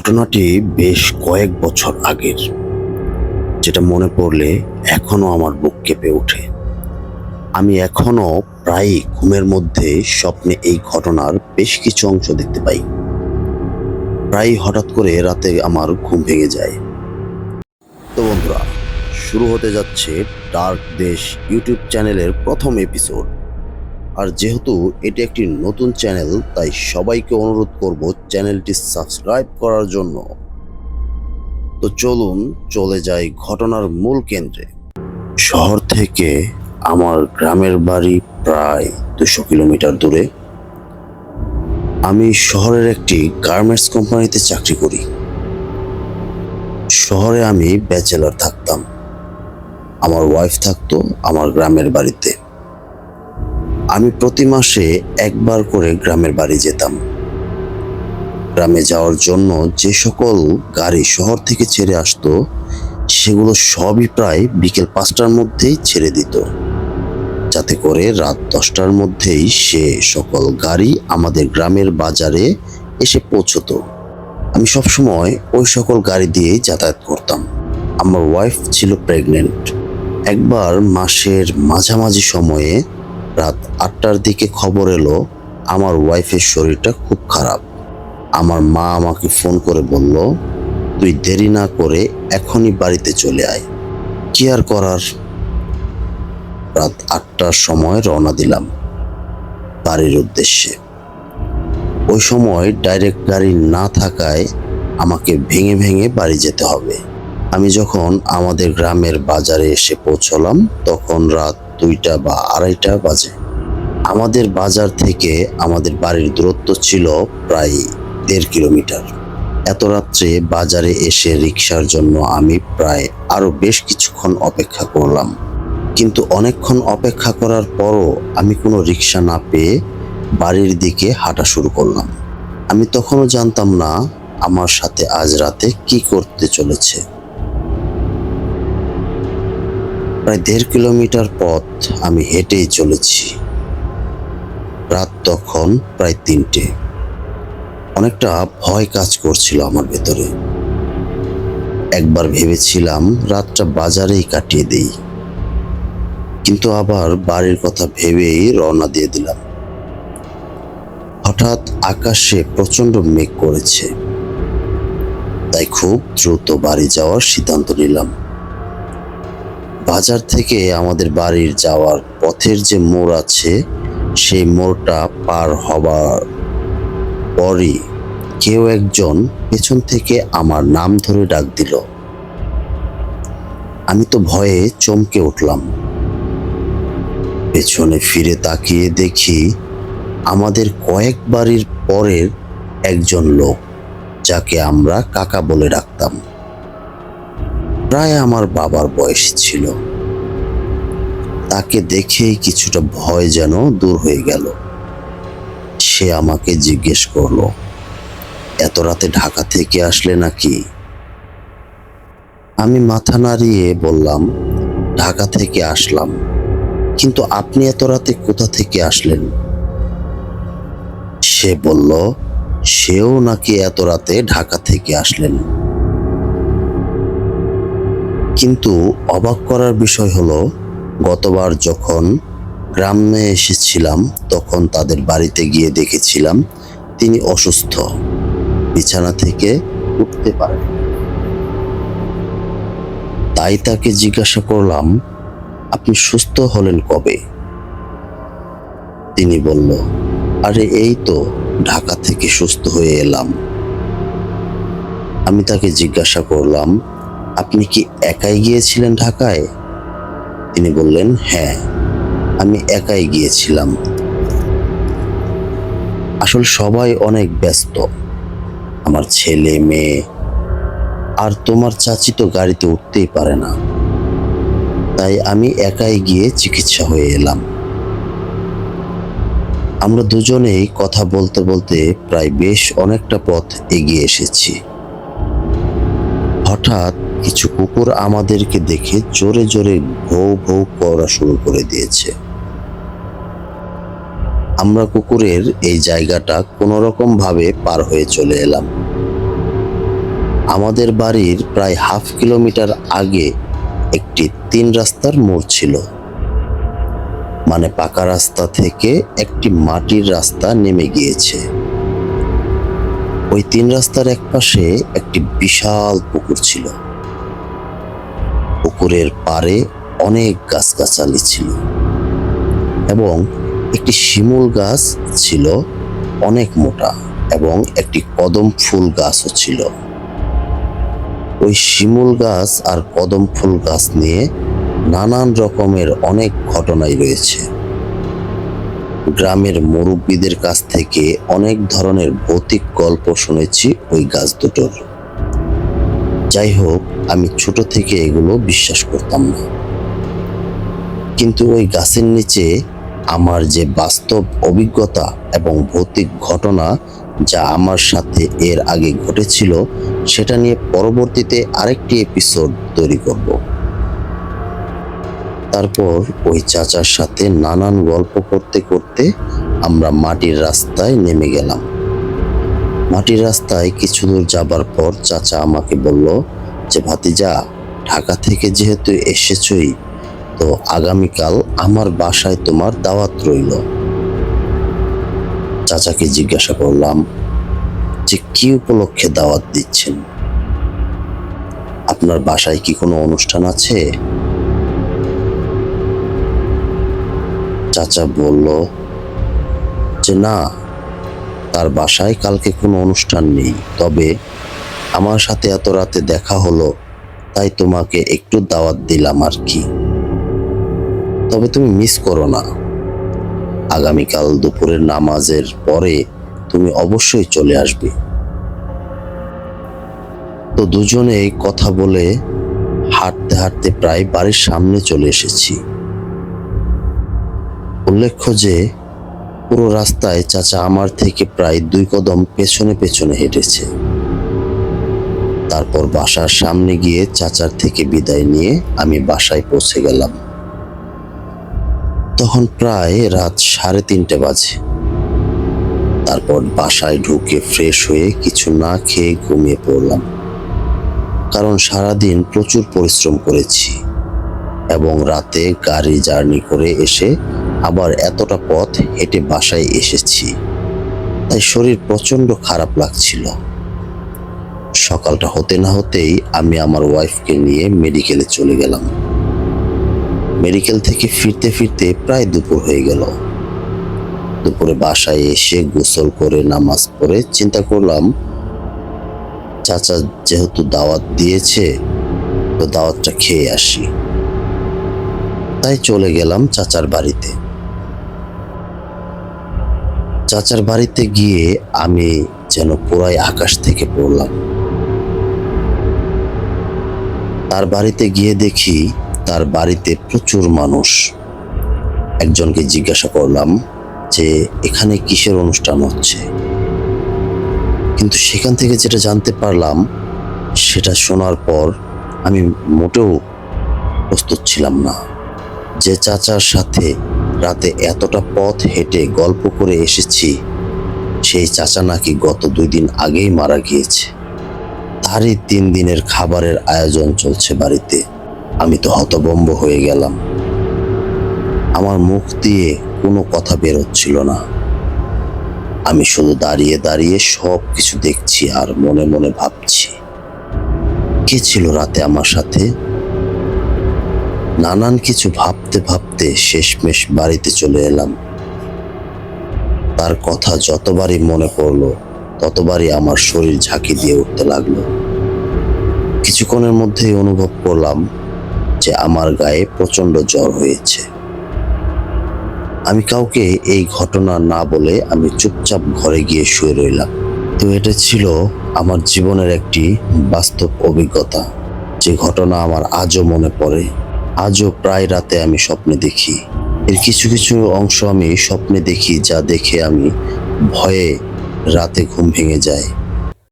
ঘটনাটি বেশ কয়েক বছর আগের, যেটা মনে পড়লে এখনো আমার বুক কেঁপে ওঠে। আমি এখনো প্রায়ই ঘুমের মধ্যে স্বপ্নে এই ঘটনার বেশ কিছু অংশ দেখতে পাই। প্রায়ই হঠাৎ করে রাতে আমার ঘুম ভেঙে যায়। তো বন্ধুরা, শুরু হতে যাচ্ছে ডার্ক দেশ ইউটিউব চ্যানেলের প্রথম এপিসোড। আর যেহেতু এটি একটি নতুন চ্যানেল, তাই সবাইকে অনুরোধ করব চ্যানেলটি সাবস্ক্রাইব করার জন্য। তো চলুন চলে যাই ঘটনার মূল কেন্দ্রে। শহর থেকে আমার গ্রামের বাড়ি প্রায় 200 কিলোমিটার দূরে। আমি শহরের একটি গার্মেন্টস কোম্পানিতে চাকরি করি। শহরে আমি ব্যাচেলর থাকতাম, আমার ওয়াইফ থাকতো আমার গ্রামের বাড়িতে। আমি প্রতি মাসে একবার করে গ্রামের বাড়ি যেতাম। গ্রামে যাওয়ার জন্য যে সকল গাড়ি শহর থেকে ছেড়ে আসতো, সেগুলো সবই প্রায় বিকেল 5টার মধ্যেই ছেড়ে দিত, যাতে করে রাত 10টার মধ্যেই সে সকল গাড়ি আমাদের গ্রামের বাজারে এসে পৌঁছতো। আমি সবসময় ওই সকল গাড়ি দিয়েই যাতায়াত করতাম। আমার ওয়াইফ ছিল প্রেগনেন্ট। একবার মাসের মাঝামাঝি সময়ে রাত 8টার দিকে খবর এলো আমার ওয়াইফের শরীরটা খুব খারাপ। আমার মা আমাকে ফোন করে বলল, তুই দেরি না করে এখনই বাড়িতে চলে আয়। কি আর করার, রাত 8টার সময় রওনা দিলাম বাড়ির উদ্দেশ্যে। ওই সময় ডাইরেক্ট গাড়ি না থাকায় আমাকে ভেঙে ভেঙে বাড়ি যেতে হবে। আমি যখন আমাদের গ্রামের বাজারে এসে পৌঁছলাম, তখন রাত 2টা বা 2:30 বাজে। আমাদের বাজার থেকে আমাদের বাড়ির দূরত্ব ছিল প্রায় 1.5 কিলোমিটার। এত রাত্রে বাজারে এসে রিক্সার জন্য আমি প্রায় আরো বেশ কিছুক্ষণ অপেক্ষা করলাম, কিন্তু অনেকক্ষণ অপেক্ষা করার পরও আমি কোনো রিক্সা না পেয়ে বাড়ির দিকে হাঁটা শুরু করলাম। আমি তখনও জানতাম না আমার সাথে আজ রাতে কি করতে চলেছে। প্রায় 1.5 কিলোমিটার পথ আমি হেঁটেই চলেছি। রাত তখন প্রায় 3টে। অনেকটা ভয় কাজ করছিল আমার ভেতরে। একবার ভেবেছিলাম রাতটা বাজারেই কাটিয়ে দেই, কিন্তু আবার বাড়ির কথা ভেবেই রওনা দিয়ে দিলাম। হঠাৎ আকাশে প্রচন্ড মেঘ করেছে, তাই খুব দ্রুত বাড়ি যাওয়ার সিদ্ধান্ত নিলাম। বাজার থেকে আমাদের বাড়ির যাওয়ার পথের যে মোড় আছে, সেই মোড়টা পার হবার পরই কেউ একজন পেছন থেকে আমার নাম ধরে ডাক দিল। আমি তো ভয়ে চমকে উঠলাম। পেছনে ফিরে তাকিয়ে দেখি আমাদের কয়েক বাড়ির পরের একজন লোক, যাকে আমরা কাকা বলে ডাকতাম। প্রায় আমার বাবার বয়স ছিল। তাকে দেখেই কিছুটা ভয় যেন দূর হয়ে গেল। সে আমাকে জিজ্ঞেস করলো, এত রাতে ঢাকা থেকে আসলে নাকি? আমি মাথা নাড়িয়ে বললাম, ঢাকা থেকে আসলাম, কিন্তু আপনি এত রাতে কোথা থেকে আসলেন? সে বলল, সেও নাকি এত রাতে ঢাকা থেকে আসলেন। কিন্তু অবাক করার বিষয় হলো, গতবার যখন গ্রামে এসেছিলাম, তখন তাদের বাড়িতে গিয়ে দেখেছিলাম তিনি অসুস্থ, বিছানা থেকে উঠতে পারেন। তাই তাকে জিজ্ঞাসা করলাম, আপনি সুস্থ হলেন কবে? তিনি বলল, আরে এই তো ঢাকা থেকে সুস্থ হয়ে এলাম। আমি তাকে জিজ্ঞাসা করলাম, আপনি কি একাই গিয়েছিলেন ঢাকায়? তিনি বললেন, হ্যাঁ, আমি একাই গিয়েছিলাম। আসলে সবাই অনেক ব্যস্ত, আমার ছেলে মেয়ে আর তোমার চাচি তো গাড়িতে উঠতেই পারে না, তাই আমি একাই গিয়ে চিকিৎসা হয়ে এলাম। আমরা দুজনেই কথা বলতে বলতে প্রায় বেশ অনেকটা পথ এগিয়ে এসেছি। হঠাৎ কিছু কুকুর আমাদেরকে দেখে জোরে জোরে ভৌ ভৌ করা শুরু করে দিয়েছে। আমরা কুকুরের এই জায়গাটা কোনো রকম ভাবে পার হয়ে চলে এলাম। আমাদের বাড়ির প্রায় 1/2 কিলোমিটার আগে একটি 3 রাস্তার মোড় ছিল। মানে পাকা রাস্তা থেকে একটি মাটির রাস্তা নেমে গিয়েছে। ওই 3 রাস্তার একপাশে একটি বিশাল পুকুর ছিল। পুকুরের পাড়ে অনেক গাছগাছালি ছিল এবং একটি শিমুল গাছ ছিল অনেক মোটা, এবং একটি কদম ফুল গাছও ছিল। ওই শিমুল গাছ আর কদম ফুল গাছ নিয়ে নানান রকমের অনেক ঘটনাই রয়েছে। গ্রামের মুরব্বীদের কাছ থেকে অনেক ধরনের ভৌতিক গল্প শুনেছি ওই গাছ দুটোর। যাই হোক, আমি ছোট থেকে এগুলো বিশ্বাস করতাম না, কিন্তু ওই গাছের নিচে আমার যে বাস্তব অভিজ্ঞতা এবং ভৌতিক ঘটনা যা আমার সাথে এর আগে ঘটেছিল, সেটা নিয়ে পরবর্তীতে আরেকটি এপিসোড তৈরি করব। তারপর ওই চাচার সাথে নানান গল্প করতে করতে আমরা মাটির রাস্তায় নেমে গেলাম। মাটির রাস্তায় কিছু দূর যাবার পর চাচা আমাকে বলল যে, ভাতিজা, ঢাকা থেকে যেহেতু এসেছই, তো আগামীকাল আমার বাসায় তোমার দাওয়াত রইল। চাচাকে জিজ্ঞাসা করলাম যে, কি উপলক্ষে দাওয়াত দিচ্ছেন? আপনার বাসায় কি কোনো অনুষ্ঠান আছে? চাচা বলল যে না, তার বাসায় কালকে কোনো অনুষ্ঠান নেই, তবে আমার সাথে এত রাতে দেখা হলো তাই তোমাকে একটু দাওয়াত দিলাম আর কি। তবে তুমি মিস করো না, আগামীকাল দুপুরের নামাজের পরে তুমি অবশ্যই চলে আসবে। তো দুজনে কথা বলে হাঁটতে হাঁটতে প্রায় বাড়ির সামনে চলে এসেছি। উল্লেখ্য যে পুরো রাস্তায় চাচা আমার থেকে প্রায় 2 কদম পেছনে পেছনে হেঁটেছে। তারপর বাসার সামনে গিয়ে চাচার থেকে বিদায় নিয়ে আমি বাসায় পৌঁছে গেলাম। তখন প্রায় রাত 3:30 বাজে। তারপর বাসায় ঢুকে ফ্রেশ হয়ে কিছু না খেয়ে ঘুমিয়ে পড়লাম, কারণ সারাদিন প্রচুর পরিশ্রম করেছি এবং রাতে গাড়ি জার্নি করে এসে আবার এতটা পথ হেঁটে বাসায় এসেছি, তাই শরীর প্রচন্ড খারাপ লাগছিল। সকালটা হতে না হতেই আমি আমার ওয়াইফকে নিয়ে মেডিকেলে চলে গেলাম। মেডিকেল থেকে ফিরতে ফিরতে প্রায় দুপুর হয়ে গেল। দুপুরে বাসায় এসে গোসল করে নামাজ পড়ে চিন্তা করলাম, চাচা যেহেতু দাওয়াত দিয়েছে, তো দাওয়াতটা খেয়ে আসি। তাই চলে গেলাম চাচার বাড়িতে। চাচার বাড়িতে গিয়ে আমি যেন পুরাই আকাশ থেকে পড়লাম। তার বাড়িতে গিয়ে দেখি তার বাড়িতে প্রচুর মানুষ। একজনকে জিজ্ঞাসা করলাম যে এখানে কিসের অনুষ্ঠান হচ্ছে, কিন্তু সেখান থেকে যেটা জানতে পারলাম, সেটা শোনার পর আমি মোটেও প্রস্তুত ছিলাম না। যে চাচার সাথে রাতে এতটা পথ হেঁটে গল্প করে এসেছি, সেই চাচা নাকি গত 2 দিন আগেই মারা গিয়েছে। তারই 3 দিনের খাবারের আয়োজন চলছে বাড়িতে। আমি তো হতভম্ব হয়ে গেলাম। আমার মুখ দিয়ে কোনো কথা বের হচ্ছিল না। আমি শুধু দাঁড়িয়ে দাঁড়িয়ে সব কিছু দেখছি আর মনে মনে ভাবছি, কে ছিল রাতে আমার সাথে। নানান কিছু ভাবতে ভাবতে শেষমেশ বাড়িতে চলে এলাম। তার কথা যতবারই মনে পড়লো, ততবারই আমার শরীর ঝাঁকি দিয়ে উঠতে লাগলো। কিছুক্ষণের মধ্যেই অনুভব করলাম যে আমার গায়ে প্রচন্ড জ্বর হয়েছে। আমি কাউকে এই ঘটনা না বলে আমি চুপচাপ ঘরে গিয়ে শুয়ে রইলাম। তো এটা ছিল আমার জীবনের একটি বাস্তব অভিজ্ঞতা, যে ঘটনা আমার আজও মনে পড়ে। আজও প্রায় রাতে আমি স্বপ্নে দেখি। এর কিছু কিছু অংশ আমি স্বপ্নে দেখি, যা দেখে আমি ভয়ে রাতে ঘুম ভেঙে যায়।